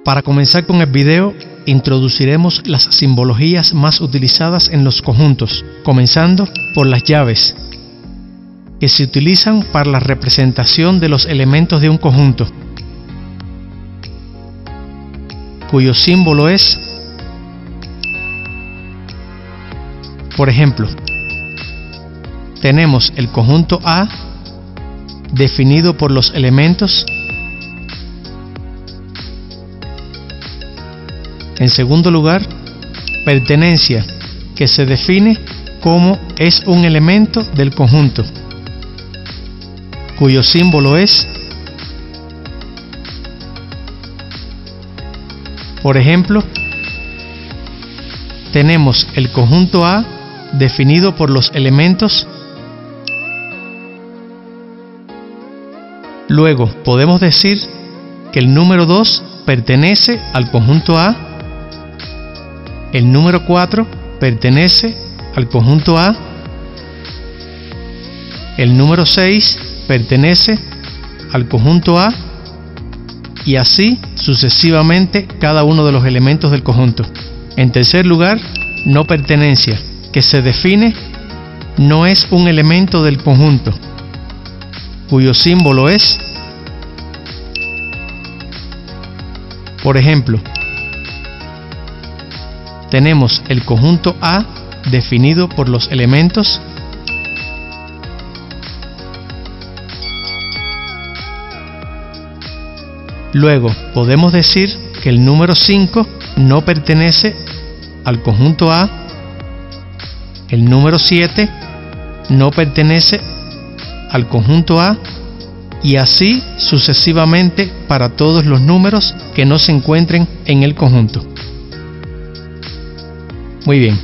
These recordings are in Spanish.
Para comenzar con el video, introduciremos las simbologías más utilizadas en los conjuntos, comenzando por las llaves, que se utilizan para la representación de los elementos de un conjunto, cuyo símbolo es, por ejemplo, tenemos el conjunto A definido por los elementos. En segundo lugar, pertenencia, que se define como es un elemento del conjunto, cuyo símbolo es, por ejemplo, tenemos el conjunto A definido por los elementos. Luego podemos decir que el número 2 pertenece al conjunto A, el número 4 pertenece al conjunto A, el número 6 pertenece al conjunto A, y así sucesivamente cada uno de los elementos del conjunto. En tercer lugar, no pertenencia, que se define no es un elemento del conjunto, cuyo símbolo es, por ejemplo, tenemos el conjunto A definido por los elementos. Luego podemos decir que el número 5 no pertenece al conjunto A, el número 7 no pertenece al conjunto A, y así sucesivamente para todos los números que no se encuentren en el conjunto. Muy bien.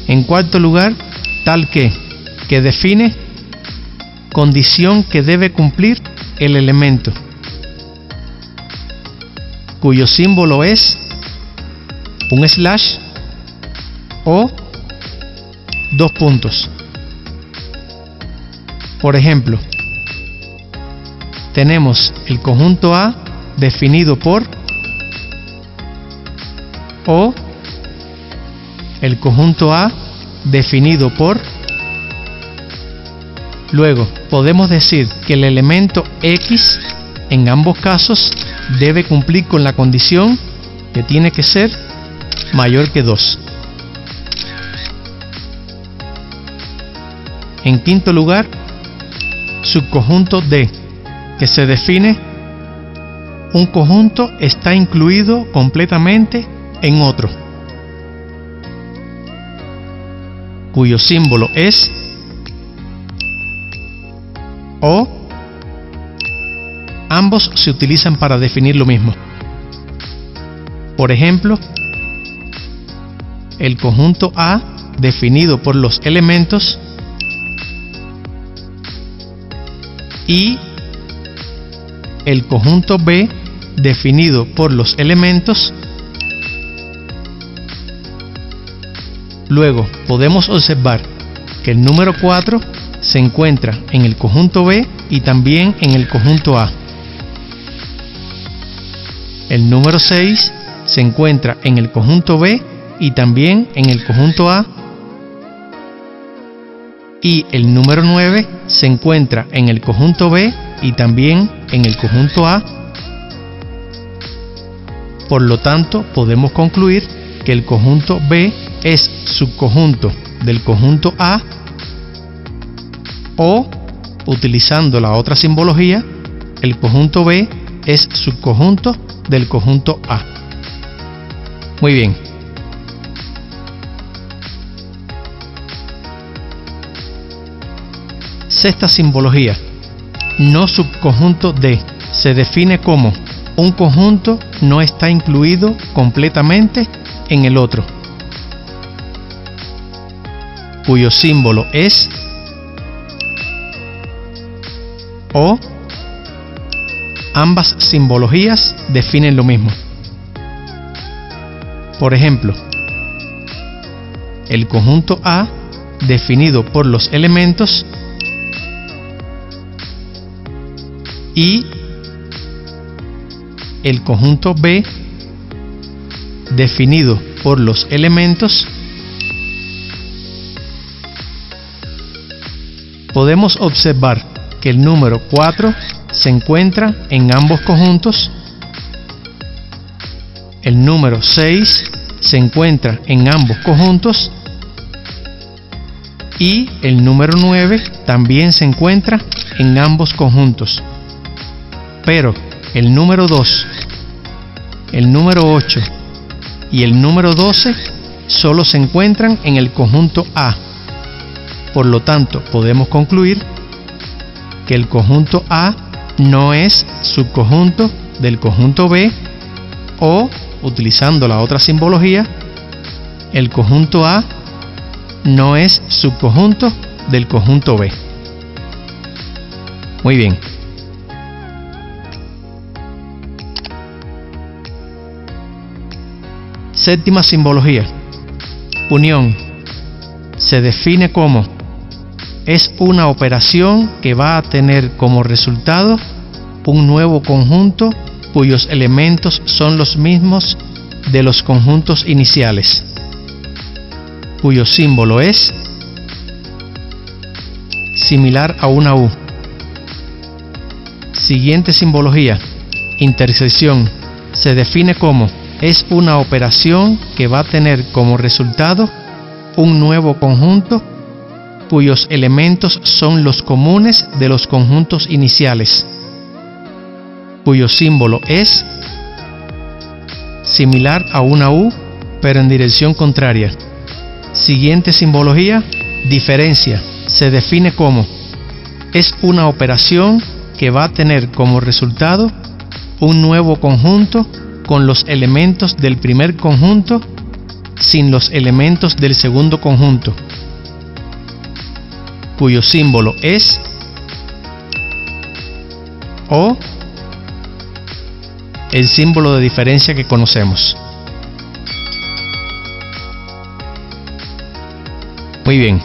En cuarto lugar, tal que define condición que debe cumplir el elemento, cuyo símbolo es un slash o dos puntos. Por ejemplo, tenemos el conjunto A definido por, o el conjunto A definido por. Luego podemos decir que el elemento X en ambos casos debe cumplir con la condición que tiene que ser mayor que 2. En quinto lugar, subconjunto D, que se define un conjunto está incluido completamente en otro, cuyo símbolo es, o ambos se utilizan para definir lo mismo. Por ejemplo, el conjunto A definido por los elementos y el conjunto B definido por los elementos. Luego podemos observar que el número 4 se encuentra en el conjunto B y también en el conjunto A. El número 6 se encuentra en el conjunto B y también en el conjunto A. Y el número 9 se encuentra en el conjunto B y también en el conjunto A. Por lo tanto, podemos concluir que el conjunto B es subconjunto del conjunto A, o, utilizando la otra simbología, el conjunto B es subconjunto del conjunto A. Muy bien. Sexta simbología, no subconjunto D, se define como un conjunto no está incluido completamente en el otro, cuyo símbolo es, o ambas simbologías definen lo mismo. Por ejemplo, el conjunto A definido por los elementos y el conjunto B definido por los elementos, podemos observar que el número 4 se encuentra en ambos conjuntos, el número 6 se encuentra en ambos conjuntos y el número 9 también se encuentra en ambos conjuntos. Pero el número 2, el número 8 y el número 12 solo se encuentran en el conjunto A. Por lo tanto, podemos concluir que el conjunto A no es subconjunto del conjunto B, o, utilizando la otra simbología, el conjunto A no es subconjunto del conjunto B. Muy bien. Séptima simbología. Unión. Se define como: es una operación que va a tener como resultado un nuevo conjunto cuyos elementos son los mismos de los conjuntos iniciales, cuyo símbolo es similar a una U. Siguiente simbología. Intersección. Se define como: es una operación que va a tener como resultado un nuevo conjunto cuyos elementos son los comunes de los conjuntos iniciales, cuyo símbolo es similar a una U, pero en dirección contraria. Siguiente simbología. Diferencia. Se define como: es una operación que va a tener como resultado un nuevo conjunto con los elementos del primer conjunto sin los elementos del segundo conjunto, cuyo símbolo es O, el símbolo de diferencia que conocemos. Muy bien.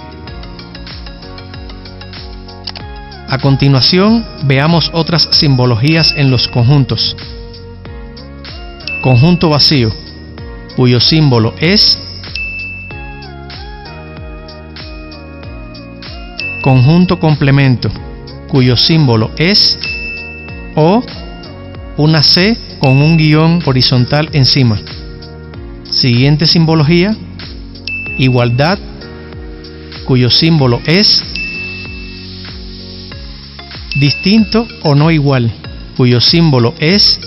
A continuación, veamos otras simbologías en los conjuntos. Conjunto vacío, cuyo símbolo es conjunto complemento, cuyo símbolo es O, una C con un guión horizontal encima. Siguiente simbología. Igualdad, cuyo símbolo es distinto o no igual, cuyo símbolo es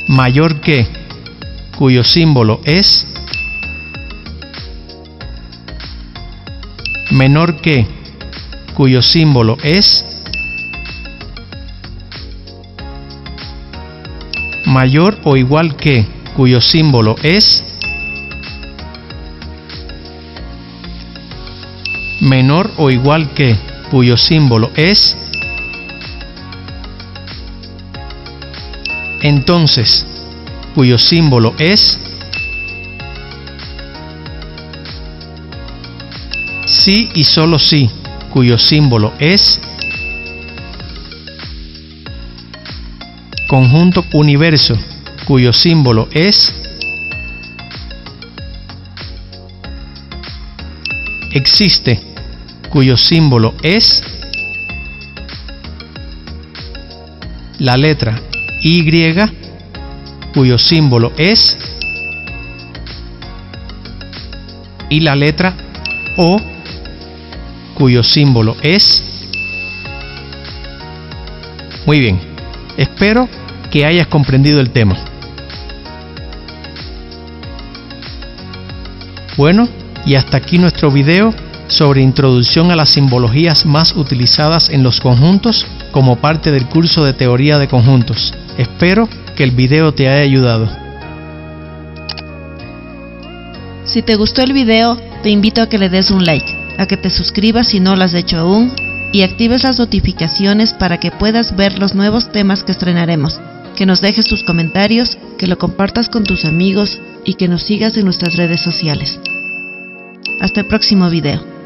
mayor que, cuyo símbolo es menor que, cuyo símbolo es mayor o igual que, cuyo símbolo es menor o igual que, cuyo símbolo es entonces, cuyo símbolo es sí y solo sí, cuyo símbolo es conjunto universo, cuyo símbolo es existe, cuyo símbolo es la letra Y, cuyo símbolo es y la letra O, cuyo símbolo es. Muy bien, espero que hayas comprendido el tema. Bueno, y hasta aquí nuestro video sobre introducción a las simbologías más utilizadas en los conjuntos como parte del curso de teoría de conjuntos. Espero que el video te haya ayudado. Si te gustó el video, te invito a que le des un like, a que te suscribas si no lo has hecho aún y actives las notificaciones para que puedas ver los nuevos temas que estrenaremos, que nos dejes tus comentarios, que lo compartas con tus amigos y que nos sigas en nuestras redes sociales. Hasta el próximo video.